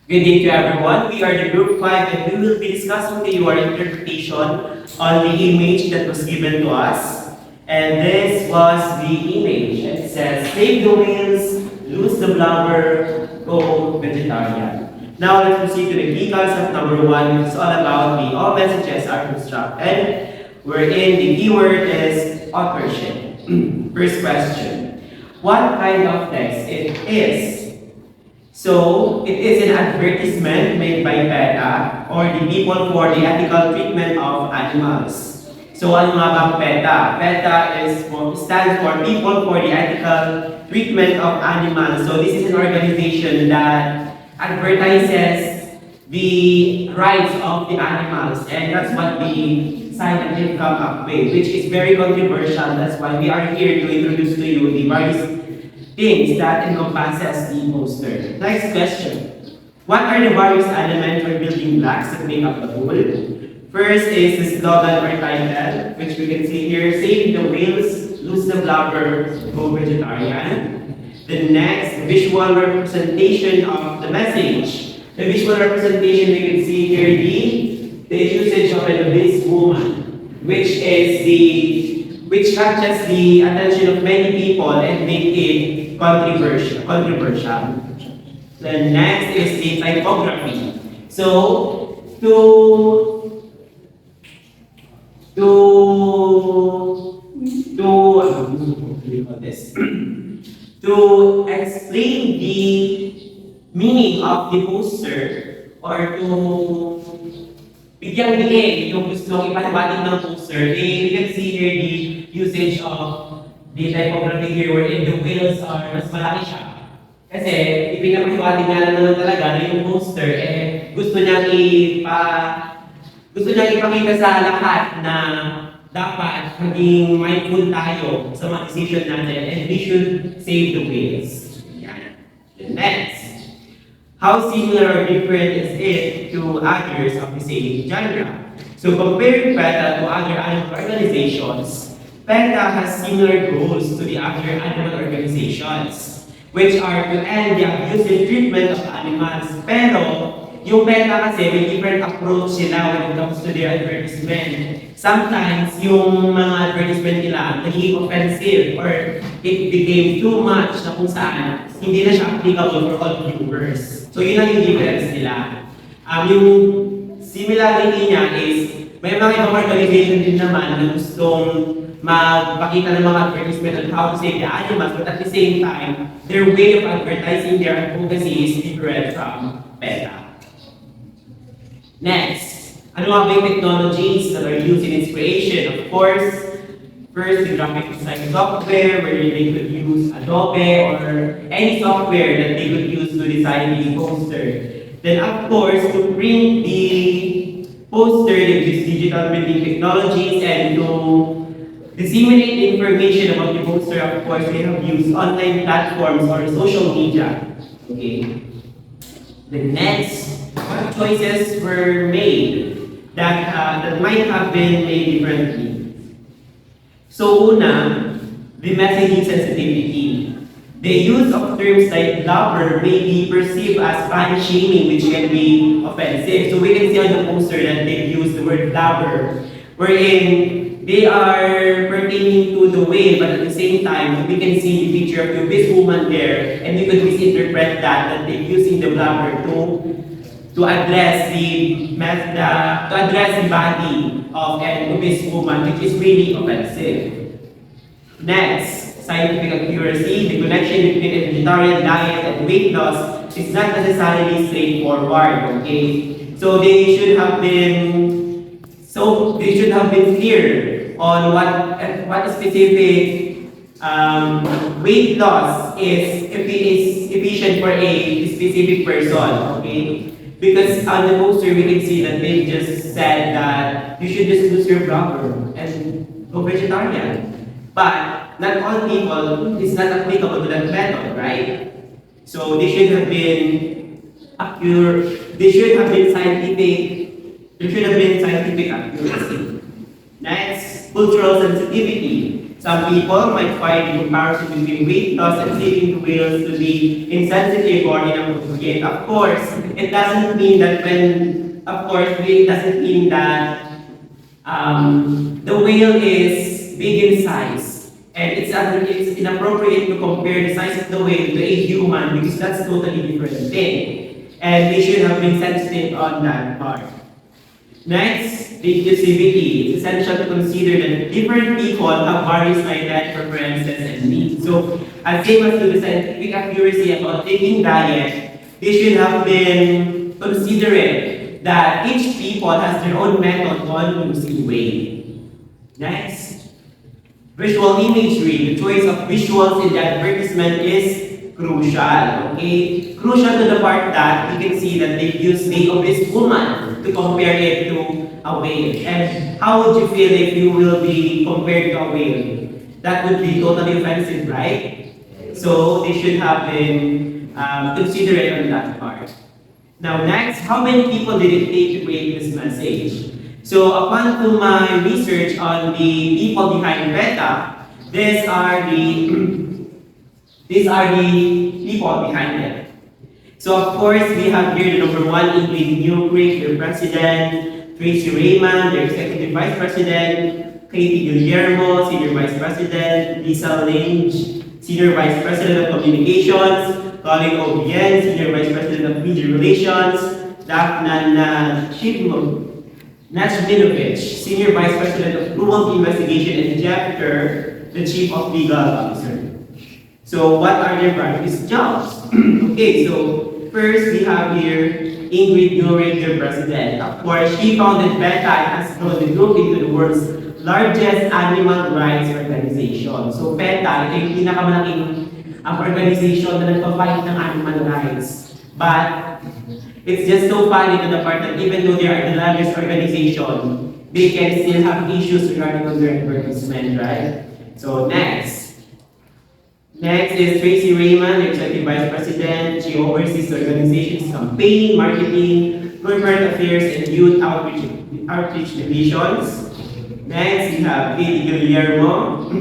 Good day to everyone. We are the group 5 and we will be discussing to you our interpretation on the image that was given to us. And this was the image. It says, save the whales, lose the blubber, go vegetarian. Now let's proceed to the key concept number 1, which is all about the all messages are constructed, wherein the keyword is authorship. First question. What kind of text it is? So, it is an advertisement made by PETA or the People for the Ethical Treatment of Animals. So, ano nga bang PETA? PETA stands for People for the Ethical Treatment of Animals. So, this is an organization that advertises the rights of the animals, and that's what the scientific come up with, which is very controversial. That's why we are here to introduce to you the various things that encompasses the poster. Next question. What are the various elements or building blocks that make up the whole? First is the slogan or title, which we can see here, save the whales, lose the blubber, go vegetarian. The next, visual representation of the message. The visual representation, we can see here the usage of an abyss woman, which catches the attention of many people and make it controversial. The next is the typography. So to explain the meaning of the poster or to bigyang diin yung gusto ipaliwanag ng poster, we can see here the usage of the typography here wherein the whales are mas malaki siya. Kasi ipinapaliwanag nga naman talaga na yung poster gusto niyang ipakita sa lahat na dapat maging mindful tayo sa mga decision natin and we should save the whales. Yan. The next. How similar or different is it to others of the same genre? So comparing PETA to other animal organizations, PETA has similar goals to the other animal organizations, which are to end the abusive treatment of animals. Pero, yung PETA kasi may different approach sila when it comes to their advertisement. Sometimes, yung mga advertisement nila nagiging offensive or it became too much na kung saan hindi na siya applicable for all viewers. So, yun ang yung difference nila. Yung similarity niya is, may mga ibang organization din naman na gustong magpakita ng mga advertisement on how to save the animals, but at the same time, their way of advertising their advocacy is different from PETA. Next, ano nga ba yung technologies that are used in its creation? Of course, first, the graphic design software, where they could use Adobe or any software that they could use to design the poster. Then, of course, to print the poster, they use digital printing technologies, and to disseminate information about the poster, of course, they have used online platforms or social media. Okay. The next, what choices were made that might have been made differently? So, una, the messaging sensitivity. The use of terms like blubber may be perceived as body shaming, which can be offensive. So we can see on the poster that they use the word blubber, wherein they are pertaining to the whale, but at the same time, we can see the picture of the obese woman there, and we could misinterpret that they're using the blubber to address the body of an obese woman, which is really offensive. Next, scientific accuracy. The connection between a vegetarian diet and weight loss is not necessarily straightforward. Okay, so they should have been clear on what specific weight loss is efficient for a specific person. Okay. Because on the poster, we can see that they just said that you should just lose your blubber and go vegetarian. But not all people, it's not applicable to that method, right? So they should have been accurate, there should have been scientific accuracy. Next, cultural sensitivity. Some people might find the comparison between weight loss and saving the whales to be insensitive or inappropriate. Of course, it doesn't mean that it doesn't mean that the whale is big in size. And it's inappropriate to compare the size of the whale to a human because that's a totally different thing. And they should have been sensitive on that part. Next, inclusivity. It's essential to consider that different people have various diet preferences and needs. So, as same as to the scientific accuracy about taking diet, they should have been considerate that each people has their own method on losing weight. Next, visual imagery. The choice of visuals in the advertisement is crucial. Okay, crucial to the part that you can see that they use the obese woman to compare it to a whale. And how would you feel if you will be compared to a whale? That would be totally offensive, right? So they should have been considerate on that part. Now next, how many people did it take to create this message? So upon to my research on the people behind Beta, these are the people behind it. So of course, we have here the number one, Ingrid Newcreek, their president, Tracy Raymond, their executive vice president, Katie Guillermo, senior vice president, Lisa Lange, senior vice president of communications, Colin O'Brien, senior vice president of media relations, Daphna Nachminovich, senior vice president of cruelty investigation, and Jeff Kerr, the chief of legal officer. So what are their various jobs? Okay, so first, we have here Ingrid Newcreek, the president. Of course, she founded Beta and has grown the group into the world's largest animal rights organization. So Beta, ito yung pinakamalaking organization na nagpa-fight ng animal rights. But it's just so funny to the part that even though they are the largest organization, they can still have issues regarding on their advertisement, right? So next. Next is Tracy Raymond, Executive Vice President. She oversees the organization's campaign, marketing, corporate affairs, and youth outreach divisions. Next, we have Katie Guillermo.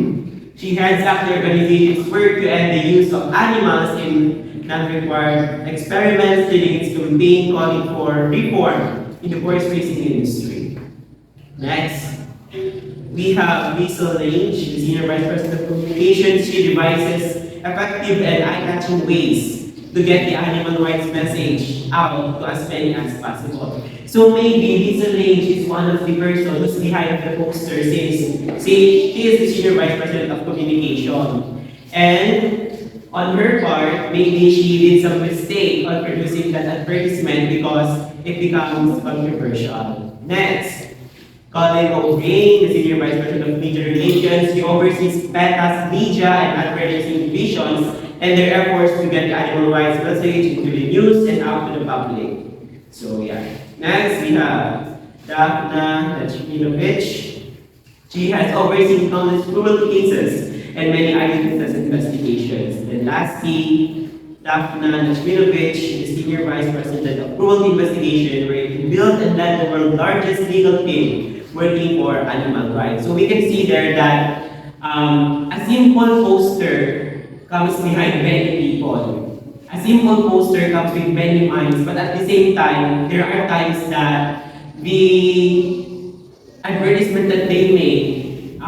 She heads up the organization's work to end the use of animals in non-required experiments, leading its campaign calling for reform in the horse racing industry. Next, we have Lisa Lange, the Senior Vice President of Communications. She devises effective and eye-catching ways to get the animal rights message out to as many as possible. So maybe Lisa Lange is one of the persons behind the poster since she is the Senior Vice President of Communication. And on her part, maybe she did some mistake on producing that advertisement because it becomes controversial. Next, Colin O'Brien, the Senior Vice President of Media Relations. He oversees Beta's media and advertising divisions and their efforts to get the animal rights message into the news and out to the public. So yeah. Next, we have Daphna Nachminovich. She has overseen countless cruelty cases and many eyewitness investigations. And lastly, Daphna Nachminovich, the Senior Vice President of Cruelty Investigation, where he built and led the world's largest legal team working for animal rights. So we can see there that a simple poster comes behind many people. A simple poster comes with many minds, but at the same time, there are times that the advertisement that they make,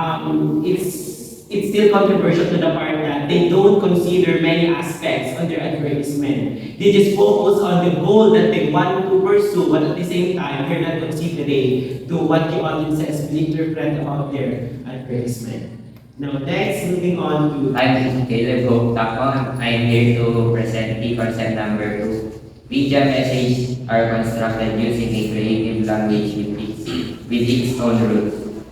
it's still controversial to the part that they don't consider many aspects of their advertisement. They just focus on the goal that they want to pursue, but at the same time, they're not considering to what the audiences will interpret about their advertisement. Now, next, moving on to... I'm Caleb Goptakon. I'm here to present the concept number 2. Media messages are constructed using a creative language with its own rules.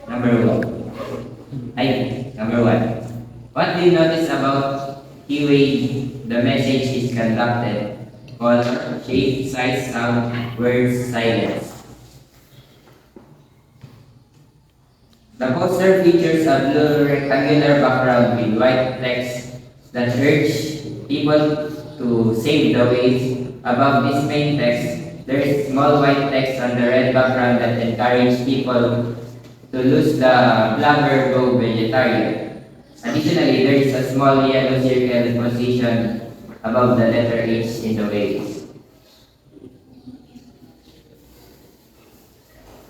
Number 1. What do you notice about the way the message is conducted? Color, shape, size, sound, words, silence. The poster features a blue rectangular background with white text that urge people to save the waves. Above this main text, there is small white text on the red background that encourage people to lose the Blubber go vegetarian. Additionally, there is a small yellow circle position above the letter H in the waves.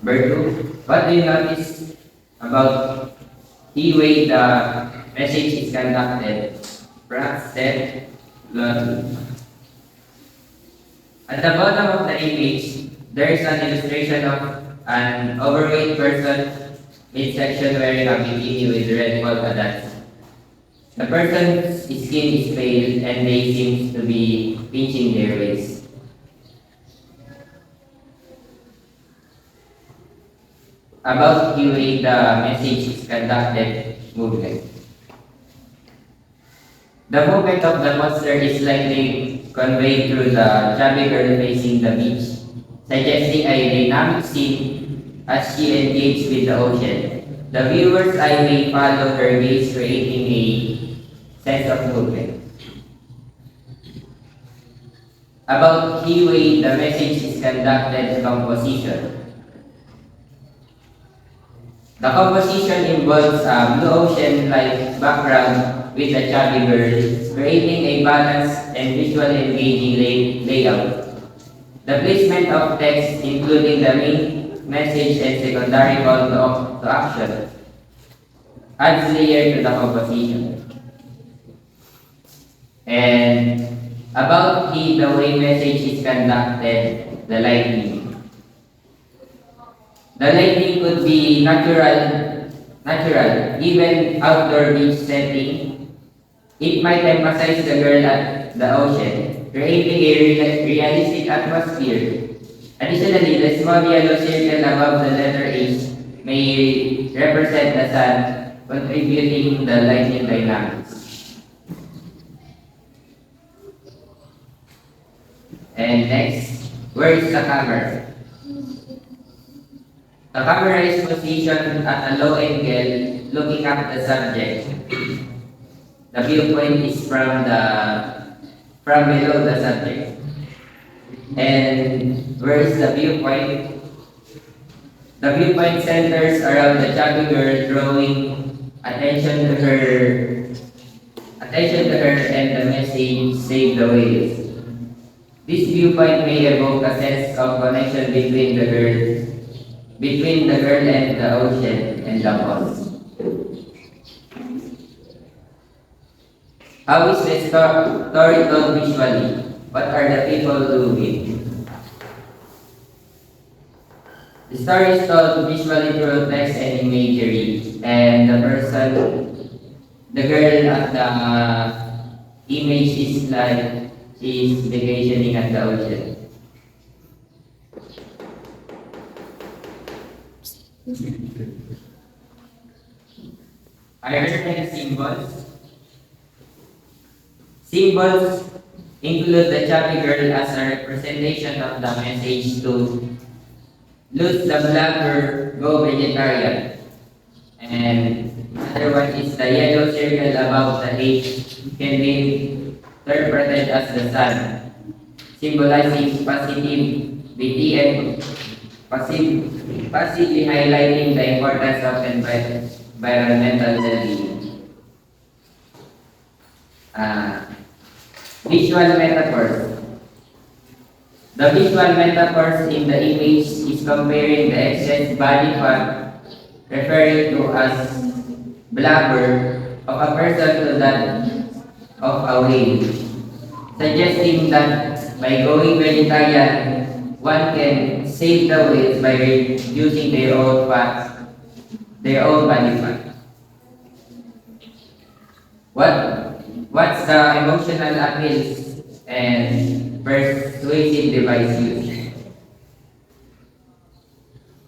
Number 2, what do you notice about the way the message is conducted? Frank said, "Learn." At the bottom of the image, there is an illustration of an overweight person midsection wearing a bikini with red polka dots. The person's skin is pale and they seem to be pinching their waist. About the way the message is conducted movement. The movement of the monster is likely conveyed through the chubby girl facing the beach, suggesting a dynamic scene as she engages with the ocean. The viewer's eye may follow her gaze, creating a sense of movement. About the way the message is conducted composition. The composition involves a blue ocean-like background with a chubby girl, creating a balanced and visually engaging layout. The placement of text, including the main message and secondary call to action, adds layer to the composition. And about the way message is conducted, the lightning. The lighting could be natural, even outdoor beach setting. It might emphasize the girl at the ocean, creating a realistic atmosphere. Additionally, the small yellow circle above the letter H may represent the sun, contributing the lighting dynamics. And next, where is the camera? The camera is positioned at a low angle, looking at the subject. The viewpoint is from below the subject. And where is the viewpoint? The viewpoint centers around the chubby girl, drawing attention to her and the message "Save the Whales." This viewpoint may evoke a sense of connection between the girl and the ocean and the boss. How is the story told visually? What are the people doing? The story is told visually through text and imagery, and the girl at the image is like she is vacationing at the ocean. Are there any symbols? Symbols include the chubby girl as a representation of the message to lose the blubber, go vegetarian. And another one is the yellow circle above the H can be interpreted as the sun, symbolizing positivity and passively highlighting the importance of environmental well-being. Visual metaphors. The visual metaphors in the image is comparing the excess body fat referring to as blubber of a person to that of a whale, suggesting that by going vegetarian, one can save the whales by reducing their own body fat. What's the emotional appeals and persuasive device used?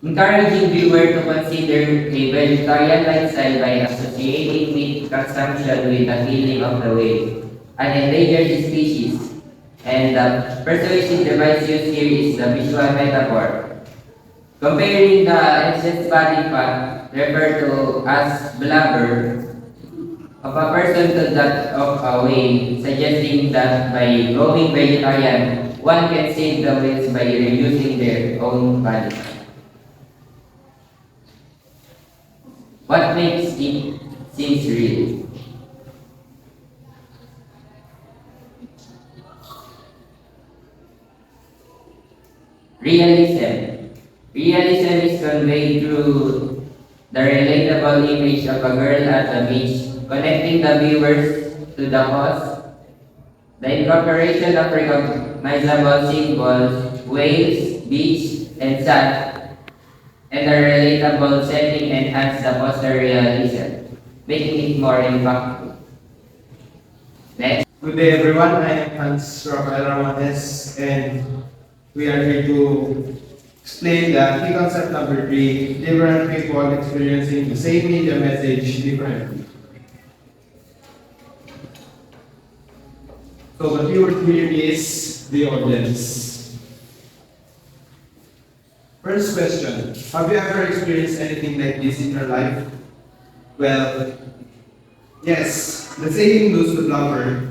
Encouraging viewer to consider a vegetarian lifestyle by associating meat consumption with the killing of the whale, an endangered species. And the persuasive device used here is the visual metaphor. Comparing the excess body fat referred to as blubber of a person to that of a whale, suggesting that by going vegetarian, one can save the whales by reducing their own body fat. What makes it seems real? Realism. Realism is conveyed through the relatable image of a girl at the beach, connecting the viewers to the cause. The incorporation of recognizable symbols, waves, beach, and sun, and a relatable setting enhance the poster realism, making it more impactful. Next. Good day everyone, I am Hans Rafael Ramanes and we are here to explain the key concept number 3, different people experiencing the same media message differently. So the keyword here is the audience. First question, have you ever experienced anything like this in your life? Well, yes, the saying goes to Blubber.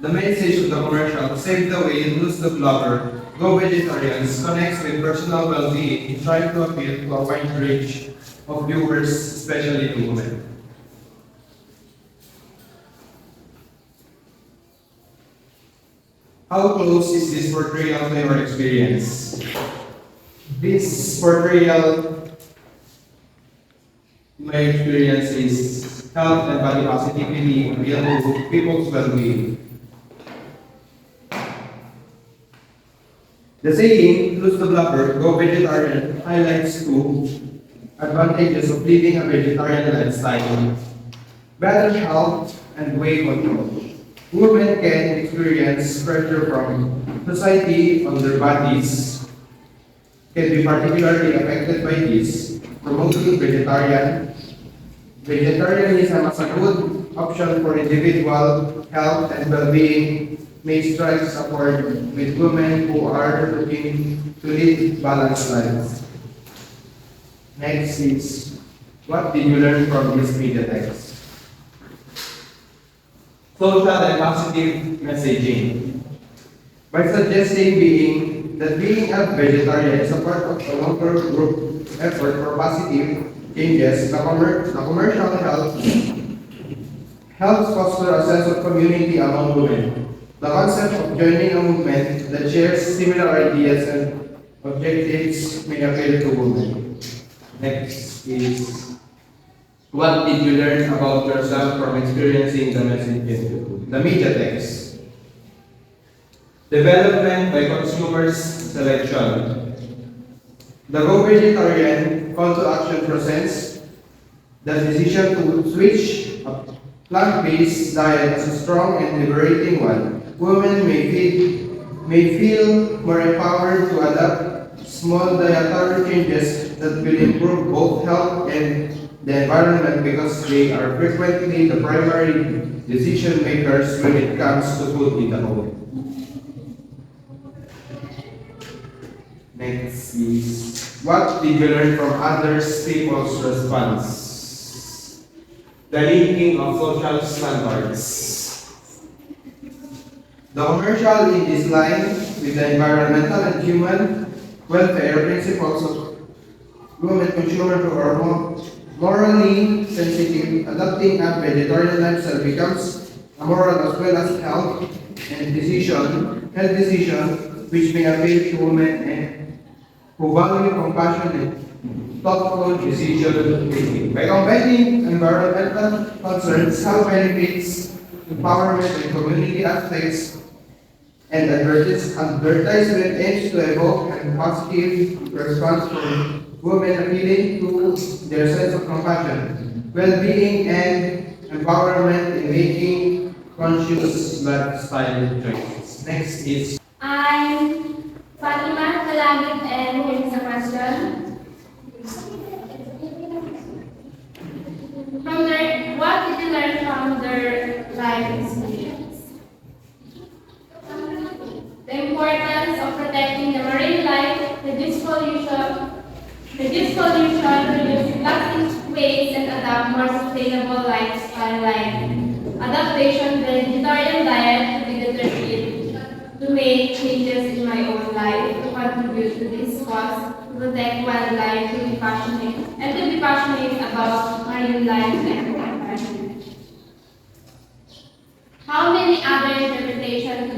The message of the commercial, save the whale, lose the blubber, go vegetarians, connects with personal well-being, trying to appeal to a wide range of viewers, especially to women. How close is this portrayal to your experience? This portrayal, in my experience, is health and body positivity appeal to people's well-being. The saying, lose the blubber, go vegetarian, highlights two advantages of living a vegetarian lifestyle. Better health and weight control. Women can experience pressure from society on their bodies, can be particularly affected by this, promoting vegetarianism as a good option for individual health and well-being may strike a chord with women who are looking to lead balanced lives. Next is, what did you learn from this media text? Social and positive messaging. By suggesting that being a vegetarian is a part of a longer group effort for positive changes, the commercial helps foster a sense of community among women. The concept of joining a movement that shares similar ideas and objectives may appeal to women. Next is, what did you learn about yourself from experiencing the message in the media text? Development by consumers selection. The Go Vegetarian call to action presents the decision to switch a plant-based diet as a strong and liberating one. Women may feel more empowered to adopt small dietary changes that will improve both health and the environment because they are frequently the primary decision makers when it comes to food in the home. Next is, what did you learn from others people's response? The linking of social standards. The commercial in this line with the environmental and human welfare principles of women consumers who are morally sensitive, adopting a vegetarian lifestyle becomes a moral as well as health decision which may appeal to women and who value compassion and thoughtful decision making. By combining environmental concerns, health benefits, empowerment and community aspects, and advertisement aims to evoke a positive response from women appealing to their sense of compassion, well-being, and empowerment in making conscious lifestyle choices. Next is, I'm Fatima Kalamit, and here is a question. What did you learn from their life experience? The importance of protecting the marine life, reduce pollution, reduce plastic waste, and adopt more sustainable lifestyle like adaptation, vegetarian diet to be determined to make changes in my own life to contribute to this cause protect wildlife, to be passionate, and to be passionate about marine life and environment. How many other interpretations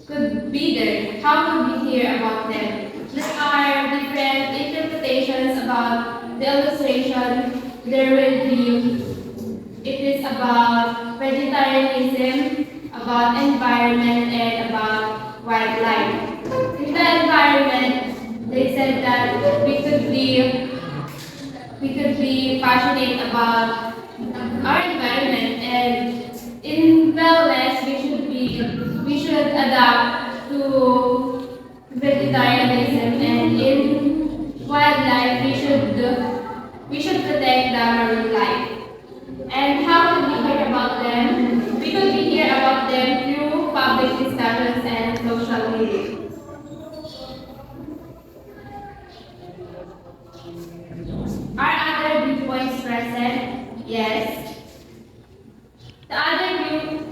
could be there? How could we hear about them? There are different interpretations about the illustration. There will be, it is about vegetarianism, about environment, and about wildlife. In the environment, they said that we could be passionate about our environment, and in wellness we should adapt to vegetarianism, and in wildlife we should protect the marine life. And how could we hear about them? We could hear about them through public discussions and social media. Are other viewpoints present? Yes. The other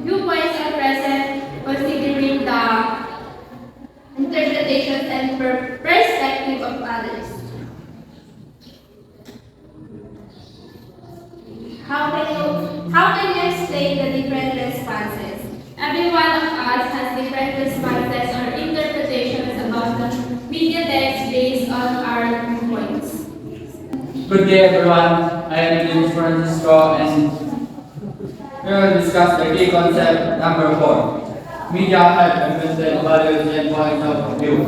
viewpoints are present considering the interpretations and perspective of others. How can you explain the different responses? Every one of us has different responses or interpretations about the media text based on our viewpoints. Good day everyone, I am James Francisco and we will discuss the key concept number 4. Media have implemented values and points of view.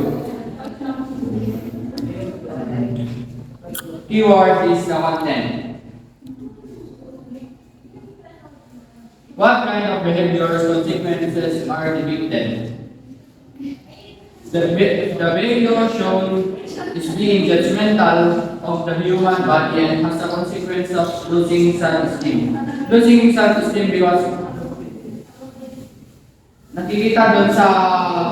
Keyword is the content. What kind of behaviors consequences are depicted? The behavior shown is being judgmental of the human body and has a consequence of losing self-esteem. Losing self-esteem because nakikita doon sa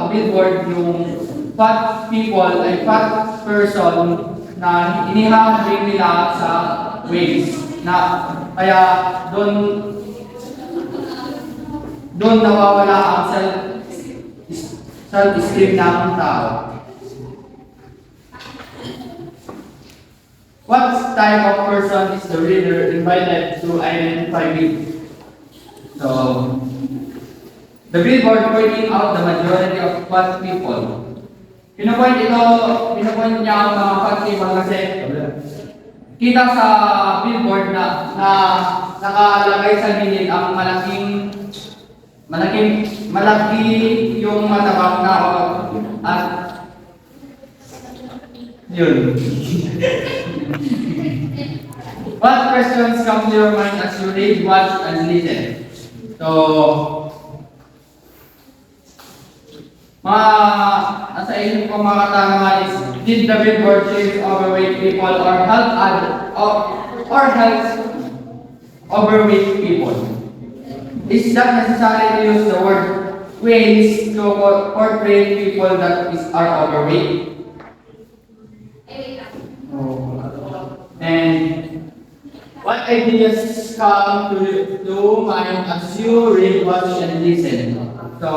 billboard yung fat people ay fat person na inihahambing nila sa waist na kaya doon nawawala ang self-esteem ng tao. What type of person is the reader invited to identify with? So, the billboard pointing out the majority of fat people. Pinapoint niya ang mga fat people kasi kita sa billboard na nakalagay sa gilid ang malaki yung matabang na at yun. What questions come to your mind as you read, watch, and listen? So, nasa isip ko mga katanungan is, did the billboard chase overweight people or help overweight people? Is that necessary to use the word ways to portray people that are overweight? And what ideas come to mind as you read, watch, and listen? So,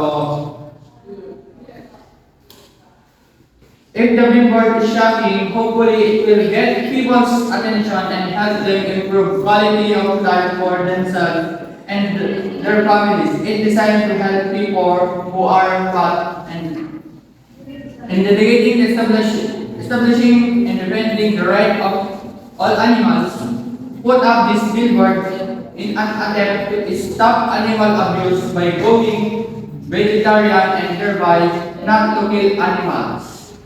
if the billboard is shocking, hopefully it will get people's attention and help them improve quality of life for themselves and their families. It's designed to help people who are fat and dedicating establishing and defending the right of all animals. Put up this billboard in an attempt to stop animal abuse by going vegetarian and thereby not to kill animals.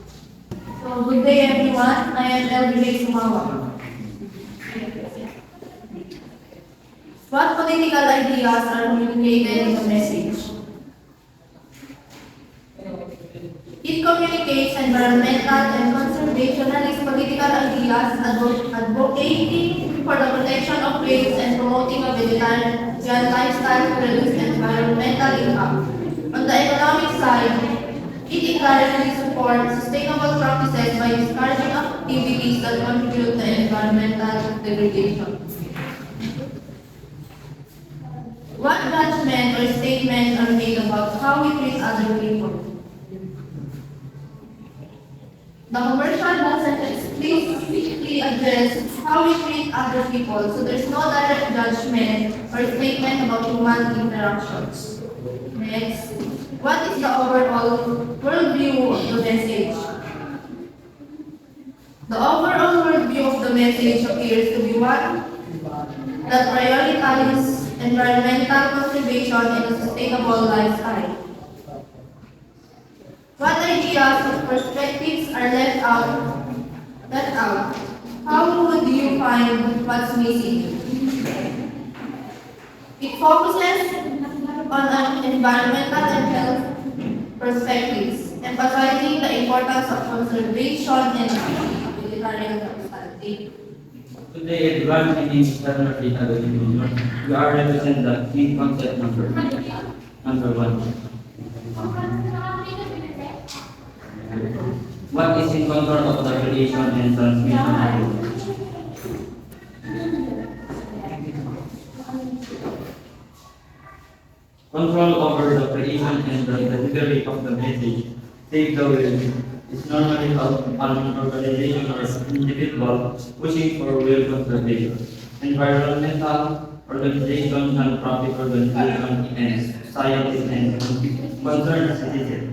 So, good day everyone. I am LBJ Sumawa. What political ideas are communicated in the message? It communicates environmental and conservationist political ideas advocating for the protection of whales and promoting a vegetarian lifestyle to reduce environmental impact. On the economic side, it indirectly supports sustainable practices by discouraging activities that contribute to environmental degradation. What judgment or statements are made about how we treat other people? The commercial doesn't explicitly address how we treat other people, so there's no direct judgment or statement about human interactions. Next, what is the overall worldview of the message? The overall worldview of the message appears to be one that prioritizes environmental conservation and a sustainable lifestyle. What ideas or perspectives are left out? How would you find what's missing? It focuses on an environmental and health perspectives, emphasizing the importance of conservation and utilitarian lifestyle. Today, everyone in external data we are represent the key concept number one. What is in control of the creation and transmission of knowledge? Control over the creation and the delivery of the message, save the world, is normally an organization or individual pushing for real conservation. Environmental organization, non-profit organization, and scientists and concerned citizens.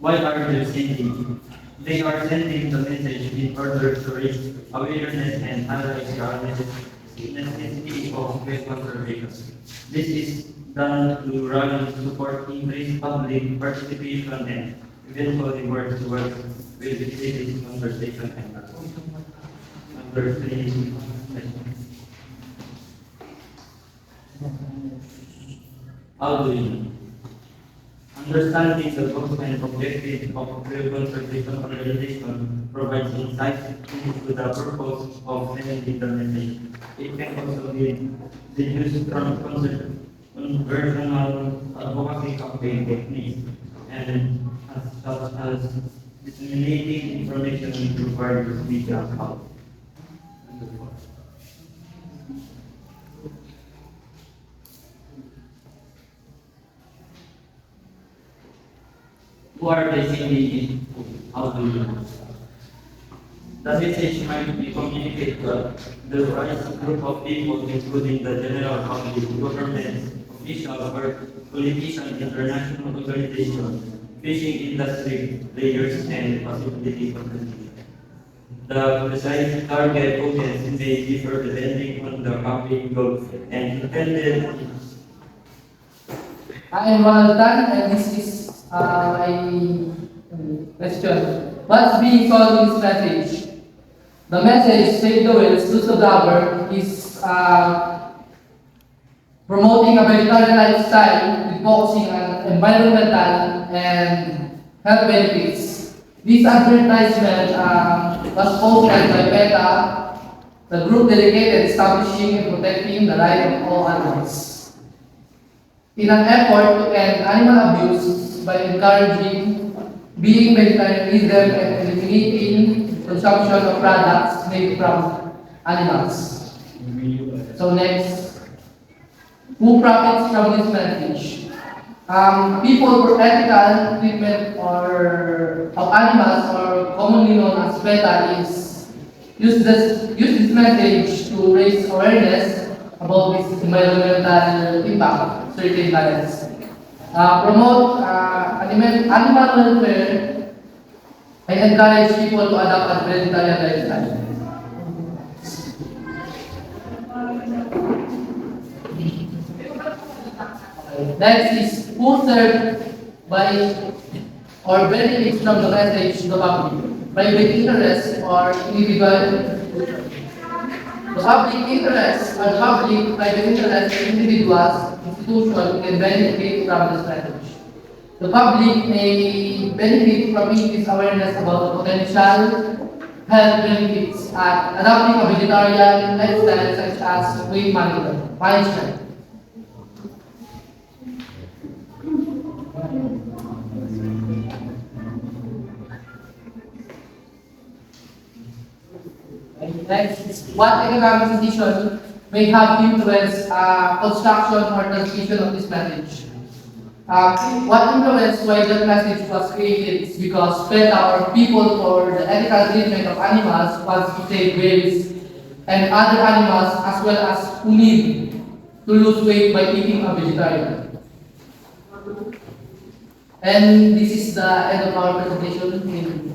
Why are they sending? They are sending the message in order to raise awareness and highlight the necessity of waste conservation. This is done to rally support increase public participation and eventually work towards with cities conversation and number three. How do you understanding the goals and objectives of real conservation organization provides insights into the purpose of sending the message. It can also be deduced from conversational advocacy campaign techniques and such as disseminating information into various media outlets. Who are they sending it? How do you know? The message might be communicated to the right group of people, including the general public, governments, officials, or politicians, international organizations, fishing industry players, and possibility communities. The precise target audience may differ depending on the campaign goals and intended. I am well done, and this is my question. What's being told in this message? The message, Save the Whales, to the Blubber, is promoting a vegetarian lifestyle with focusing on environmental and health benefits. This advertisement was posted by PETA, the group dedicated to establishing and protecting the life of all animals, in an effort to end animal abuse by encouraging being vegetarianism and eliminating consumption of products made from animals. So next, who profits from this message? People for ethical treatment or of animals, or commonly known as PETA, use this message to raise awareness about this environmental impact of certain diets. Promote animal welfare and encourage people to adopt a vegetarian lifestyle. Next is who served by or benefits from the message to the public. Private interests or individual. The public interest or public private interest individuals, institutions can benefit from this message. The public may benefit from increased awareness about the potential health benefits at adopting a vegetarian lifestyle, such as weight management. Next, what economic decision may have influenced construction or transmission of this message. What influenced why the message was created is because PETA or People for the Ethical Treatment of Animals wants to save whales and other animals as well as who need to lose weight by eating a vegetarian. And this is the end of our presentation.